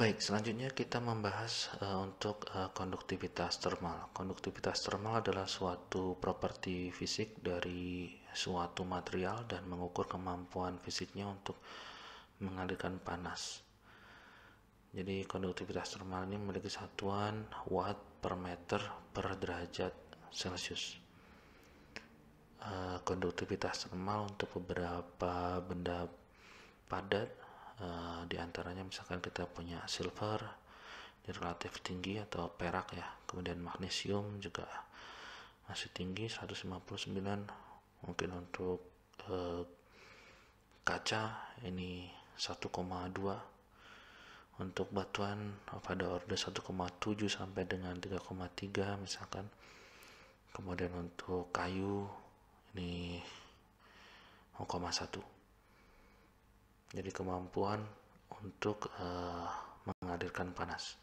Baik, selanjutnya kita membahas untuk konduktivitas termal. Konduktivitas termal adalah suatu properti fisik dari suatu material dan mengukur kemampuan fisiknya untuk mengalirkan panas. Jadi konduktivitas termal ini memiliki satuan watt per meter per derajat Celcius. Konduktivitas termal untuk beberapa benda padat, di antaranya misalkan kita punya silver, ini relatif tinggi, atau perak ya, kemudian magnesium juga masih tinggi 159. Mungkin untuk kaca ini 1,2, untuk batuan pada order 1,7 sampai dengan 3,3 misalkan. Kemudian untuk kayu ini 0,1. Jadi kemampuan untuk mengalirkan panas.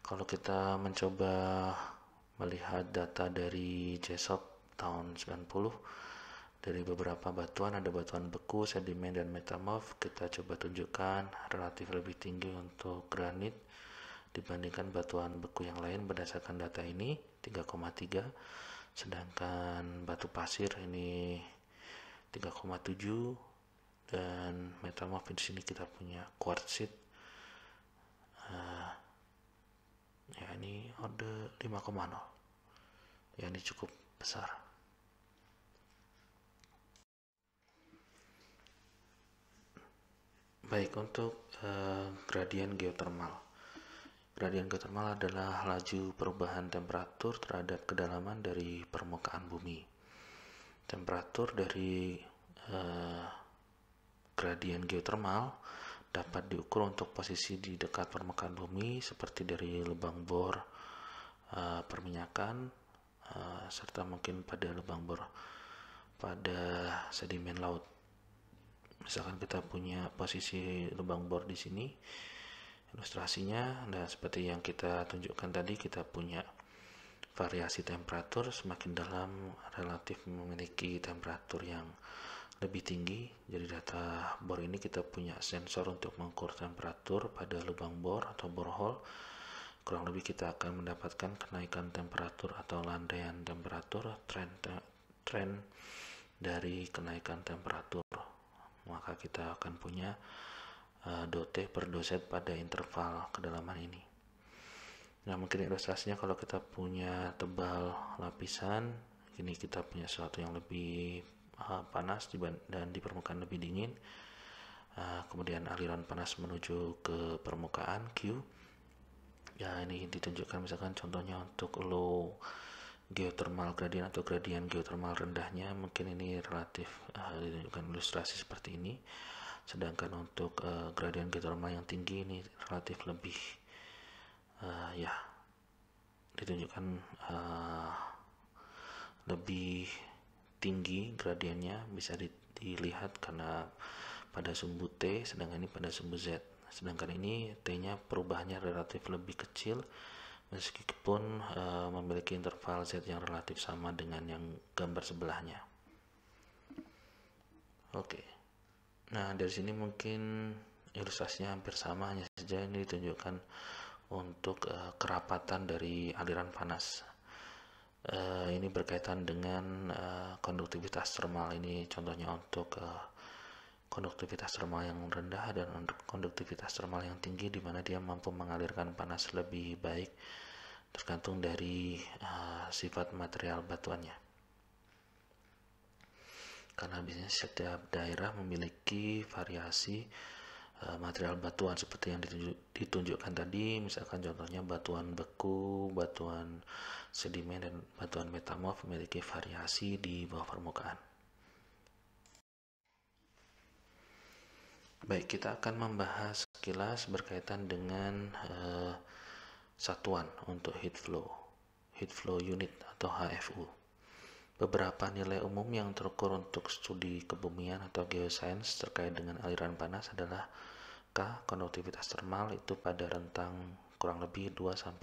Kalau kita mencoba melihat data dari JSOP tahun 90, dari beberapa batuan, ada batuan beku, sedimen, dan metamorf, kita coba tunjukkan relatif lebih tinggi untuk granit dibandingkan batuan beku yang lain berdasarkan data ini 3,3, sedangkan batu pasir ini 3,7, dan metamorf di sini kita punya quartzite, ya ini order 5,0, ya ini cukup besar. Baik, untuk gradien geothermal. Gradien geothermal adalah laju perubahan temperatur terhadap kedalaman dari permukaan bumi. Temperatur dari gradien geothermal dapat diukur untuk posisi di dekat permukaan bumi seperti dari lubang bor perminyakan, serta mungkin pada lubang bor pada sedimen laut. Misalkan kita punya posisi lubang bor di sini, ilustrasinya, nah seperti yang kita tunjukkan tadi, kita punya variasi temperatur, semakin dalam relatif memiliki temperatur yang lebih tinggi. Jadi data bor ini kita punya sensor untuk mengukur temperatur pada lubang bor atau borehole. Kurang lebih kita akan mendapatkan kenaikan temperatur atau landaian temperatur, tren dari kenaikan temperatur. Maka kita akan punya dot per dot z pada interval kedalaman ini. Nah, mungkin ilustrasinya kalau kita punya tebal lapisan, ini kita punya sesuatu yang lebih panas dan di permukaan lebih dingin. Kemudian aliran panas menuju ke permukaan Q. Ya, ini ditunjukkan misalkan contohnya untuk low geothermal gradient atau gradien geothermal rendahnya, mungkin ini relatif ditunjukkan ilustrasi seperti ini. Sedangkan untuk gradien geothermal yang tinggi ini relatif lebih ya ditunjukkan lebih tinggi gradiennya, bisa dilihat karena pada sumbu T, sedangkan ini pada sumbu Z. Sedangkan ini T-nya perubahannya relatif lebih kecil, meskipun memiliki interval Z yang relatif sama dengan yang gambar sebelahnya. Oke. Nah, dari sini mungkin ilustrasinya hampir sama, hanya saja ini ditunjukkan untuk kerapatan dari aliran panas. Ini berkaitan dengan konduktivitas termal. Ini contohnya untuk konduktivitas termal yang rendah dan untuk konduktivitas termal yang tinggi, di mana dia mampu mengalirkan panas lebih baik tergantung dari sifat material batuannya. Karena biasanya setiap daerah memiliki variasi material batuan seperti yang ditunjukkan tadi, misalkan contohnya batuan beku, batuan sedimen, dan batuan metamorf memiliki variasi di bawah permukaan. Baik, kita akan membahas sekilas berkaitan dengan satuan untuk heat flow unit atau HFU. Beberapa nilai umum yang terukur untuk studi kebumian atau geosains terkait dengan aliran panas adalah K, konduktivitas termal, itu pada rentang kurang lebih 2-5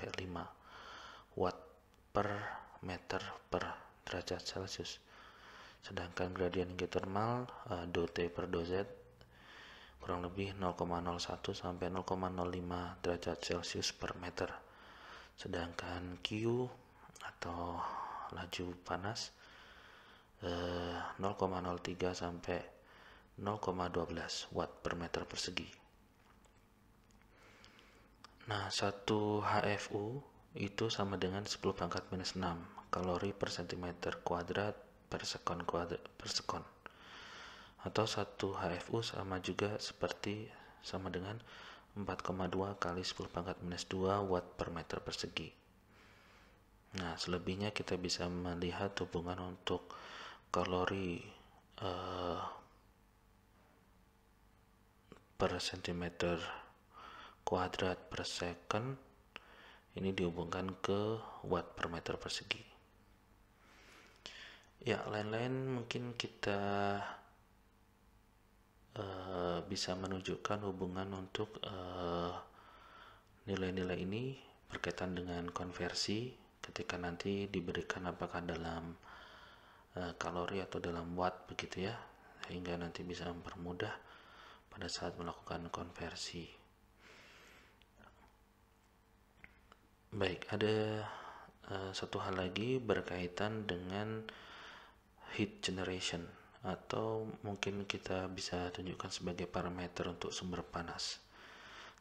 watt per meter per derajat Celcius. Sedangkan gradien geothermal dot per dot z kurang lebih 0,01 sampai 0,05 derajat Celcius per meter. Sedangkan Q atau laju panas 0,03 sampai 0,12 watt per meter persegi. Nah, 1 HFU itu sama dengan 10 pangkat minus 6 kalori per centimeter kuadrat per sekon atau 1 HFU sama dengan 4,2 kali 10 pangkat minus 2 watt per meter persegi. Nah, selebihnya kita bisa melihat hubungan untuk kalori per centimeter kuadrat per second ini dihubungkan ke watt per meter persegi. Ya, lain-lain mungkin kita bisa menunjukkan hubungan untuk nilai-nilai ini berkaitan dengan konversi ketika nanti diberikan apakah dalam kalori atau dalam watt begitu ya, sehingga nanti bisa mempermudah pada saat melakukan konversi. Baik, ada satu hal lagi berkaitan dengan heat generation, atau mungkin kita bisa tunjukkan sebagai parameter untuk sumber panas.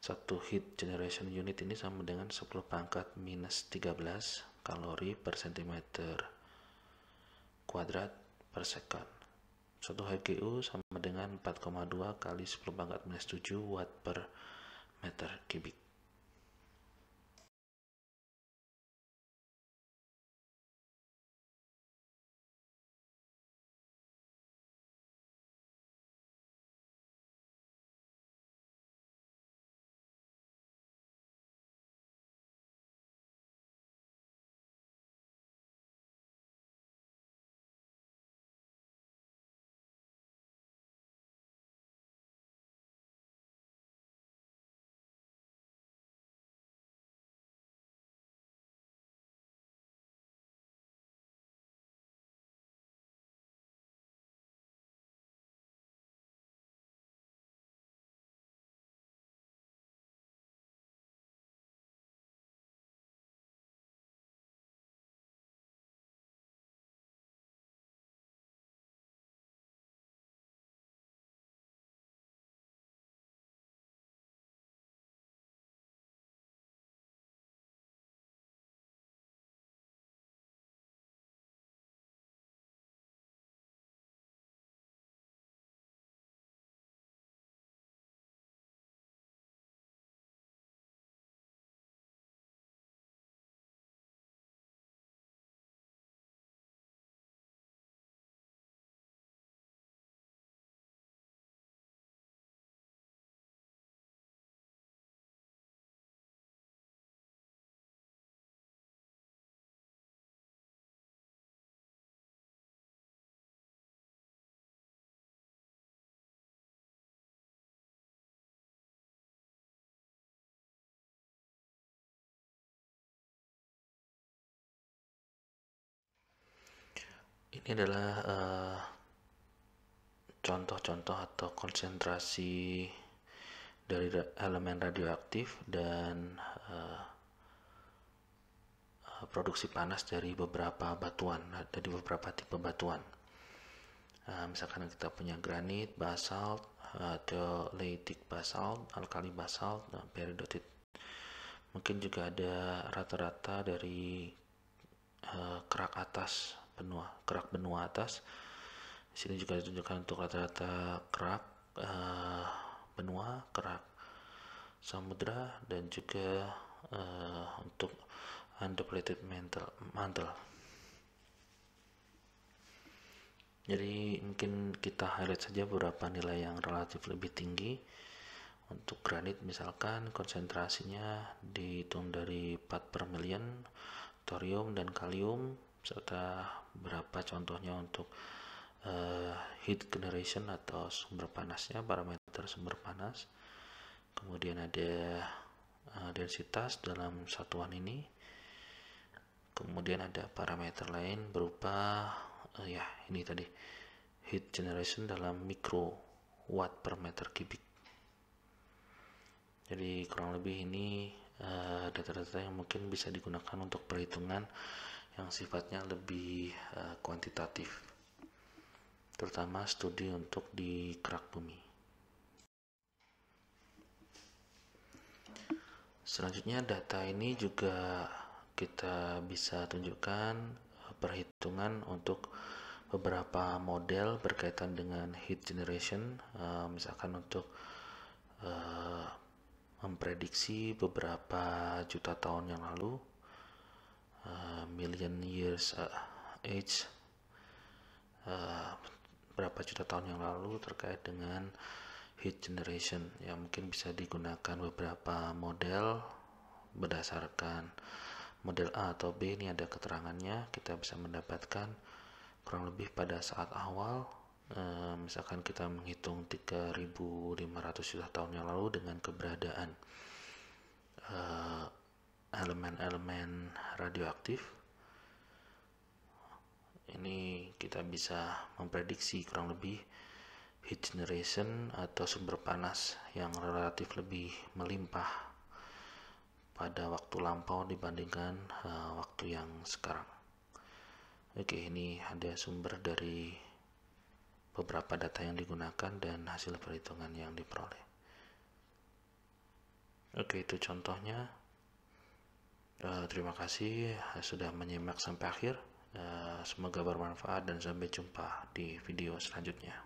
Satu heat generation unit ini sama dengan 10 pangkat minus 13 kalori per centimeter kuadrat per second. Satu HGU sama dengan 4,2 kali 10 pangkat minus 7 watt per meter kubik. Ini adalah contoh-contoh atau konsentrasi dari elemen radioaktif dan produksi panas dari beberapa batuan, dari beberapa tipe batuan. Misalkan kita punya granit, basalt, doloitic basalt, alkali basalt, dan peridotite. Mungkin juga ada rata-rata dari kerak atas benua, kerak benua atas. Di sini juga ditunjukkan untuk rata-rata kerak benua, kerak samudra, dan juga untuk undepleted mantle. Jadi mungkin kita highlight saja beberapa nilai yang relatif lebih tinggi. Untuk granit misalkan konsentrasinya dihitung dari 4 per million, thorium dan kalium, serta berapa contohnya untuk heat generation atau sumber panasnya, parameter sumber panas. Kemudian ada densitas dalam satuan ini. Kemudian ada parameter lain berupa ini tadi, heat generation dalam mikro watt per meter kubik. Jadi kurang lebih ini data-data yang mungkin bisa digunakan untuk perhitungan yang sifatnya lebih kuantitatif, terutama studi untuk di kerak bumi. Selanjutnya data ini juga kita bisa tunjukkan perhitungan untuk beberapa model berkaitan dengan heat generation, misalkan untuk memprediksi beberapa juta tahun yang lalu, million years age, berapa juta tahun yang lalu terkait dengan heat generation, yang mungkin bisa digunakan beberapa model berdasarkan model A atau B. Ini ada keterangannya, kita bisa mendapatkan kurang lebih pada saat awal, misalkan kita menghitung 3.500 juta tahun yang lalu dengan keberadaan elemen-elemen radioaktif. Ini kita bisa memprediksi kurang lebih heat generation atau sumber panas yang relatif lebih melimpah pada waktu lampau dibandingkan waktu yang sekarang. Oke, ini ada sumber dari beberapa data yang digunakan dan hasil perhitungan yang diperoleh. Oke, itu contohnya. Terima kasih sudah menyimak sampai akhir. Semoga bermanfaat dan sampai jumpa di video selanjutnya.